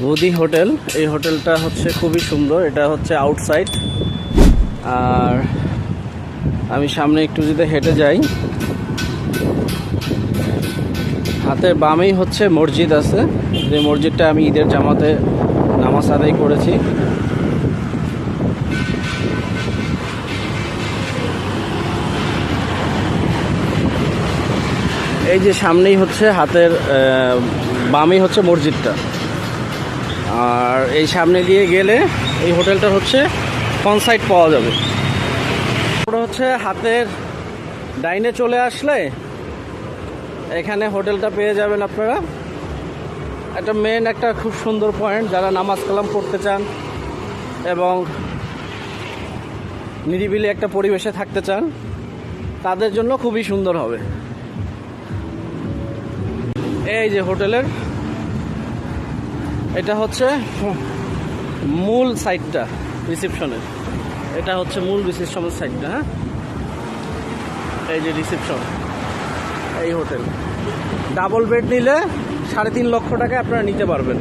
Buddy hotel. এই হোটেলটা হচ্ছে খুবই সুন্দর। এটা হচ্ছে আউটসাইড। আর আমি সামনে একটু যদি হেঁটে যাই, হাতের বামেই হচ্ছে মসজিদ আছে, যে মসজিদটা আমি ঈদের জামাতে নামাজ আদায় করেছি। এই যে সামনেই হচ্ছে হাতের বামেই হচ্ছে মসজিদটা। আর এই সামনে দিয়ে গেলে এই হোটেলটা হচ্ছে ফ্রন্ট সাইড পাওয়া যাবে। ওটা হচ্ছে হাতের ডাইনে চলে আসলে এখানে হোটেলটা পেয়ে যাবেন আপনারা। একটা খুব সুন্দর পয়েন্ট, যারা নামাজ কালাম পড়তে চান এবং নিরিবিলি একটা পরিবেশে থাকতে চান তাদের জন্য খুবই সুন্দর হবে। এই যে হোটেলের এটা হচ্ছে মূল সাইডটা রিসেপশনের, এটা হচ্ছে মূল রিসেপশনের সাইডটা। হ্যাঁ, এই যে রিসেপশন, এই হোটেল ডাবল বেড নিলে 3.5 লক্ষ টাকা আপনারা নিতে পারবেন।